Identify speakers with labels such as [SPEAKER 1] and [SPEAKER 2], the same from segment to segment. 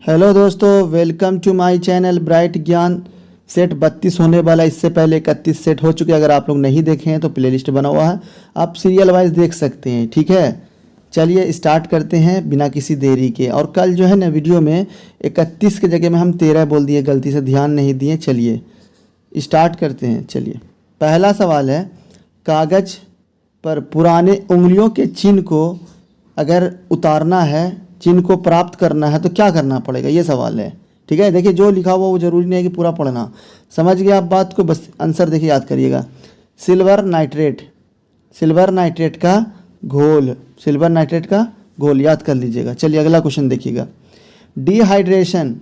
[SPEAKER 1] Hello दोस्तों, welcome to my channel bright Gyan. Set 32 होने वाला, इससे पहले 31 सेट हो चुके हैं। अगर आप लोग नहीं देखे हैं तो प्लेलिस्ट बना हुआ है, आप सीरियल वाइज देख सकते हैं। ठीक है, चलिए स्टार्ट करते हैं बिना किसी देरी के। और कल जो है ना वीडियो में 31 की जगह में हम 13 बोल दिए, गलती से ध्यान नहीं दिए। चलिए स्टार्ट करते हैं। चलिए पहला सवाल है, कागज़ पर पुराने उंगलियों के चिन्ह को अगर उतारना है, चिन्ह को प्राप्त करना है तो क्या करना पड़ेगा, ये सवाल है। ठीक है, देखिए जो लिखा हुआ वो ज़रूरी नहीं है कि पूरा पढ़ना। समझ गए आप बात को, बस आंसर देखिए याद करिएगा। सिल्वर नाइट्रेट, सिल्वर नाइट्रेट का घोल, सिल्वर नाइट्रेट का घोल याद कर लीजिएगा। चलिए अगला क्वेश्चन देखिएगा। डिहाइड्रेशन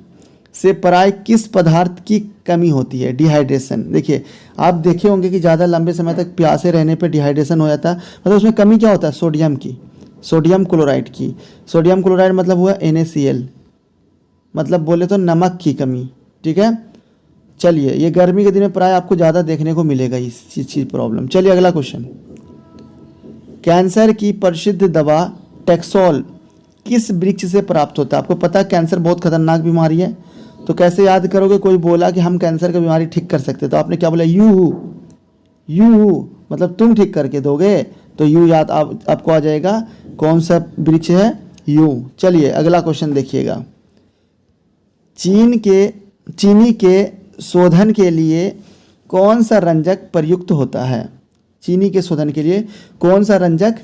[SPEAKER 1] से प्राय किस पदार्थ की कमी होती है? डिहाइड्रेशन, देखिए आप देखे होंगे कि ज़्यादा लंबे समय तक प्यासे रहने पर डिहाइड्रेशन हो जाता है। मतलब उसमें कमी क्या होता है? सोडियम की, सोडियम क्लोराइड की। सोडियम क्लोराइड मतलब हुआ NaCl, मतलब बोले तो नमक की कमी। ठीक है, चलिए ये गर्मी के दिन में प्राय आपको ज़्यादा देखने को मिलेगा इस चीज़ प्रॉब्लम। चलिए अगला क्वेश्चन। कैंसर की प्रसिद्ध दवा टैक्सोल किस वृक्ष से प्राप्त होता है? आपको पता है कैंसर बहुत खतरनाक बीमारी है, तो कैसे याद करोगे? कोई बोला कि हम कैंसर की बीमारी ठीक कर सकते, तो आपने क्या बोला? यू मतलब तुम ठीक करके दोगे, तो यू याद आपको आ जाएगा। कौन सा वृक्ष है? यू। चलिए अगला क्वेश्चन देखिएगा। चीनी के शोधन के लिए कौन सा रंजक प्रयुक्त होता है? चीनी के शोधन के लिए कौन सा रंजक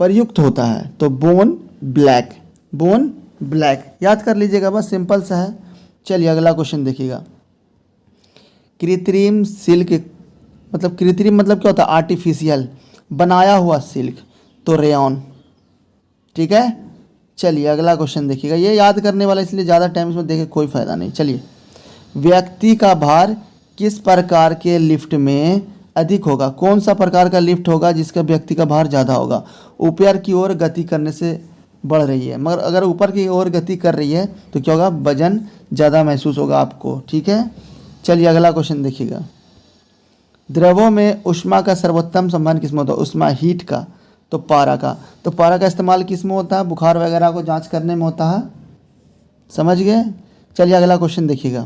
[SPEAKER 1] प्रयुक्त होता है? तो बोन ब्लैक, बोन ब्लैक याद कर लीजिएगा, बस सिंपल सा है। चलिए अगला क्वेश्चन देखिएगा। कृत्रिम सिल्क, मतलब कृत्रिम मतलब क्या होता है? आर्टिफिशियल, बनाया हुआ सिल्क, तो रेयॉन। ठीक है, चलिए अगला क्वेश्चन देखिएगा। ये याद करने वाला, इसलिए ज़्यादा टाइम इसमें देखे कोई फ़ायदा नहीं। चलिए, व्यक्ति का भार किस प्रकार के लिफ्ट में अधिक होगा? कौन सा प्रकार का लिफ्ट होगा जिसका व्यक्ति का भार ज़्यादा होगा? ऊपर की ओर गति करने से बढ़ रही है, मगर अगर ऊपर की ओर गति कर रही है तो क्या होगा? वजन ज़्यादा महसूस होगा आपको। ठीक है, चलिए अगला क्वेश्चन देखिएगा। द्रवों में ऊष्मा का सर्वोत्तम संबंध किसमें होता है? ऊष्मा, हीट का, तो पारा का। तो पारा का इस्तेमाल किस में होता है? बुखार वगैरह को जांच करने में होता है। समझ गए? चलिए अगला क्वेश्चन देखिएगा।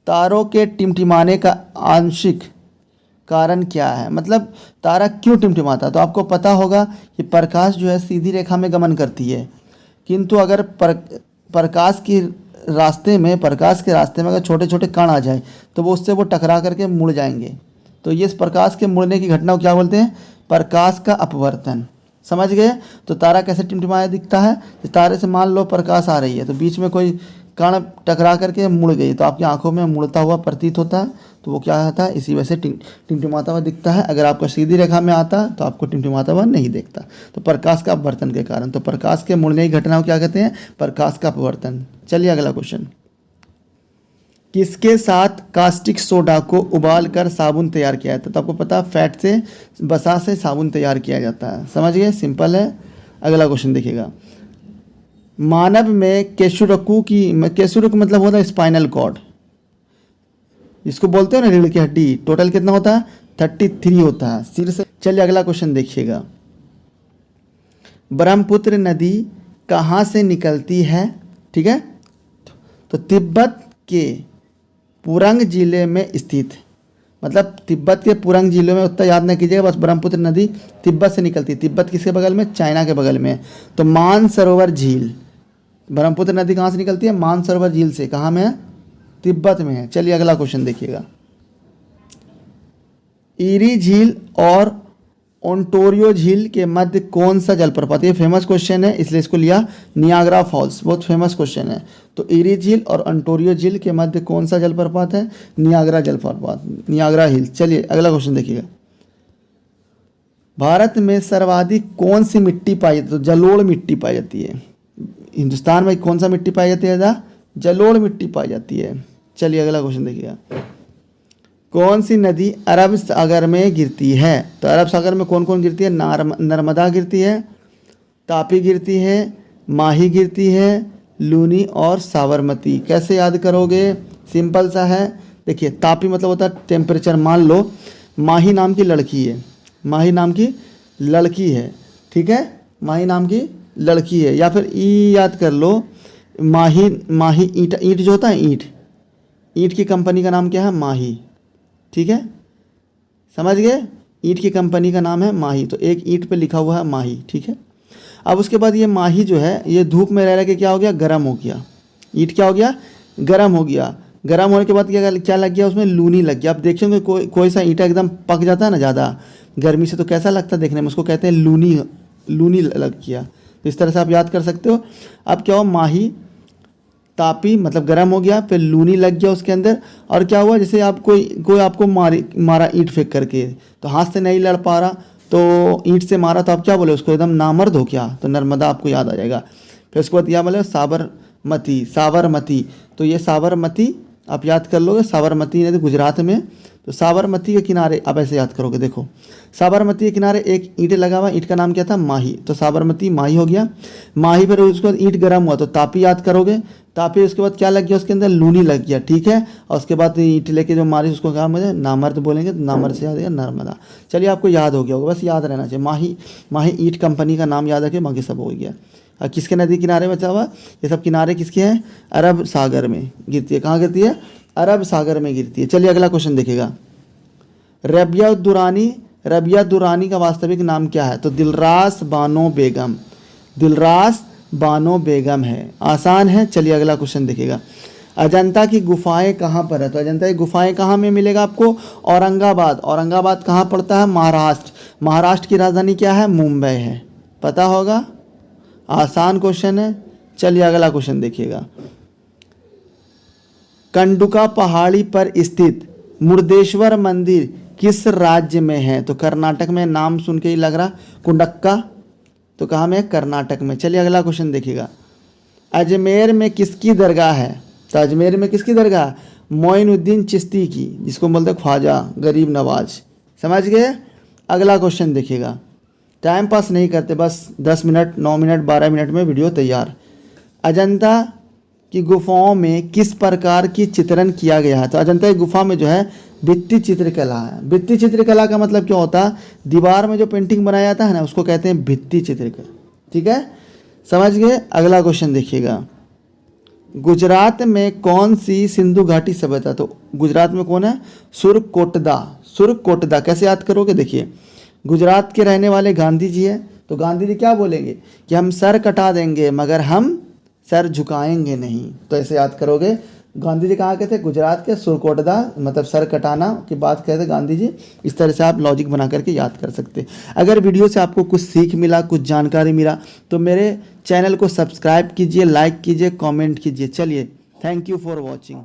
[SPEAKER 1] तारों के टिमटिमाने का आंशिक कारण क्या है? मतलब तारा क्यों टिमटिमाता है? तो आपको पता होगा कि प्रकाश जो है सीधी रेखा में गमन करती है, किंतु अगर प्रकाश के रास्ते में अगर छोटे छोटे कण आ जाए तो वो उससे वो टकरा करके मुड़ जाएंगे। तो ये इस प्रकाश के मुड़ने की घटना को क्या बोलते हैं? प्रकाश का अपवर्तन। समझ गए? तो तारा कैसे टिमटिमाया दिखता है? तो तारे से मान लो प्रकाश आ रही है, तो बीच में कोई कण टकरा करके मुड़ गई, तो आपकी आंखों में मुड़ता हुआ प्रतीत होता है, तो वो क्या होता है? इसी वजह से टिमटिमाता हुआ दिखता है। अगर आपका सीधी रेखा में आता तो आपको टिमटिमाता हुआ नहीं दिखता, तो प्रकाश का अपवर्तन के कारण। तो प्रकाश के मुड़ने की घटना को क्या कहते हैं? प्रकाश का अपवर्तन। चलिए अगला क्वेश्चन। किसके साथ कास्टिक सोडा को उबाल कर साबुन तैयार किया जाता है? तो आपको पता है फैट से, बसा से साबुन तैयार किया जाता है। समझ गए? सिंपल है। अगला क्वेश्चन देखिएगा। मानव में केशुरक मतलब होता है स्पाइनल कॉर्ड, इसको बोलते हैं ना रीढ़ की हड्डी। टोटल कितना होता है? 33 होता है सिर से। चलिए अगला क्वेश्चन देखिएगा। ब्रह्मपुत्र नदी कहाँ से निकलती है? ठीक है, तो तिब्बत के पुरंग जिले में स्थित, मतलब तिब्बत के पुरंग जिले में, उतना याद नहीं कीजिएगा, बस ब्रह्मपुत्र नदी तिब्बत से निकलती है। तिब्बत किसके बगल में? चाइना के बगल में। तो मानसरोवर झील, ब्रह्मपुत्र नदी कहाँ से निकलती है? मानसरोवर झील से। कहाँ में है? तिब्बत में है। चलिए अगला क्वेश्चन देखिएगा। ईरी झील और ओंटारियो झील के मध्य कौन सा जलप्रपात? ये फेमस क्वेश्चन है, इसलिए इसको लिया। नियाग्रा फॉल्स बहुत फेमस क्वेश्चन है। तो ईरी झील और ओंटारियो झील के मध्य कौन सा जलप्रपात है? नियाग्रा जलप्रपात, नियाग्रा हिल। चलिए अगला क्वेश्चन देखिएगा। भारत में सर्वाधिक कौन सी मिट्टी पाई जाती है? तो जलोढ़ मिट्टी पाई जाती है। हिंदुस्तान में कौन सा मिट्टी पाई जाती है? जलोढ़ मिट्टी पाई जाती है। चलिए अगला क्वेश्चन देखिएगा। कौन सी नदी अरब सागर में गिरती है? तो अरब सागर में कौन कौन गिरती है? नर्मदा गिरती है, तापी गिरती है, माही गिरती है, लूनी और साबरमती। कैसे याद करोगे? सिंपल सा है। देखिए तापी मतलब होता है टेम्परेचर। मान लो माही नाम की लड़की है, माही नाम की लड़की है, ठीक है, माही नाम की लड़की है, या फिर ई याद कर लो, माही, माही ईंट, ईंट जो होता है ईंट, ईंट की कंपनी का नाम क्या है? माही। ठीक है, समझ गए? ईंट की कंपनी का नाम है माही, तो एक ईंट पे लिखा हुआ है माही। ठीक है, अब उसके बाद ये माही जो है ये धूप में रह रह के क्या हो गया? गर्म हो गया। ईंट क्या हो गया? गर्म हो गया। गर्म होने के बाद क्या लग गया उसमें? लूनी लग गया। आप देखेंगे कोई सा ईंटा एकदम पक जाता है ना ज़्यादा गर्मी से, तो कैसा लगता है देखने में? उसको कहते हैं लूनी, लूनी लग गया। तो इस तरह से आप याद कर सकते हो। अब क्या हो? माही तापी मतलब गर्म हो गया, फिर लूनी लग गया उसके अंदर, और क्या हुआ? जैसे आप कोई आपको मारा ईंट फेंक करके, तो हाथ से नहीं लड़ पा रहा, तो ईंट से मारा, तो आप क्या बोले उसको? एकदम नामर्द हो क्या? तो नर्मदा आपको याद आ जाएगा। फिर उसके बाद क्या बोले? साबरमती, साबरमती। तो ये साबरमती आप याद कर लोगे, साबरमती नहीं तो गुजरात में, तो साबरमती के किनारे आप ऐसे याद करोगे। देखो साबरमती के किनारे एक ईंट लगा हुआ, ईंट का नाम क्या था? माही। तो साबरमती माही हो गया। माही पर उसके बाद ईंट गर्म हुआ तो तापी याद करोगे। तापी उसके बाद क्या लग गया उसके अंदर? लूनी लग गया। ठीक है, और उसके बाद ईंट लेके जो मारी उसको क्या मुझे? नामर्द बोलेंगे, तो नामर्द से याद है नर्मदा। चलिए आपको याद हो गया होगा, बस याद रहना चाहिए। माही, माही ईंट कंपनी का नाम याद रखे, बाकी सब हो गया। और किसके नदी किनारे बचा हुआ? ये सब किनारे किसके हैं? अरब सागर में गिरती है। कहाँ गिरती है? अरब सागर में गिरती है। चलिए अगला क्वेश्चन देखिएगा। रबिया दुरानी, रबिया दुरानी का वास्तविक नाम क्या है? तो दिलरास बानो बेगम, दिलरास बानो बेगम है। आसान है। चलिए अगला क्वेश्चन देखिएगा। अजंता की गुफाएं कहाँ पर है? तो अजंता की गुफाएं कहाँ में मिलेगा आपको? औरंगाबाद। औरंगाबाद कहाँ पड़ता है? महाराष्ट्र। महाराष्ट्र की राजधानी क्या है? मुंबई है। पता होगा, आसान क्वेश्चन है। चलिए अगला क्वेश्चन देखिएगा। कंडुका पहाड़ी पर स्थित मुर्देश्वर मंदिर किस राज्य में है? तो कर्नाटक में। नाम सुन के ही लग रहा कुंडक्का, तो कहाँ में? कर्नाटक में। चलिए अगला क्वेश्चन देखिएगा। अजमेर में किसकी दरगाह है? तो अजमेर में किसकी दरगाह? मोइनुद्दीन चिश्ती की, जिसको बोलते हैं ख्वाजा गरीब नवाज। समझ गए? अगला क्वेश्चन देखिएगा। टाइम पास नहीं करते, बस 10 मिनट, 9 मिनट, 12 मिनट में वीडियो तैयार। अजंता की गुफाओं में किस प्रकार की चित्रण किया गया है? तो अजंता की गुफा में जो है भित्ति चित्रकला है। भित्ति चित्रकला का मतलब क्या होता है? दीवार में जो पेंटिंग बनाया जाता है ना, उसको कहते हैं भित्ति चित्रकला। ठीक है, समझ गए? अगला क्वेश्चन देखिएगा। गुजरात में कौन सी सिंधु घाटी सभ्यता? तो गुजरात में कौन है? सुरकोटदा। सुरकोटदा कैसे याद करोगे? देखिए, गुजरात के रहने वाले गांधी जी है, तो गांधी जी क्या बोलेंगे कि हम सर कटा देंगे मगर हम सर झुकाएंगे नहीं। तो ऐसे याद करोगे। गांधी जी कहाँ के थे? गुजरात के। सुरकोटदा मतलब सर कटाना की बात कहते गांधी जी। इस तरह से आप लॉजिक बना करके याद कर सकते। अगर वीडियो से आपको कुछ सीख मिला, कुछ जानकारी मिला, तो मेरे चैनल को सब्सक्राइब कीजिए, लाइक कीजिए, कमेंट कीजिए। चलिए, थैंक यू फॉर वॉचिंग।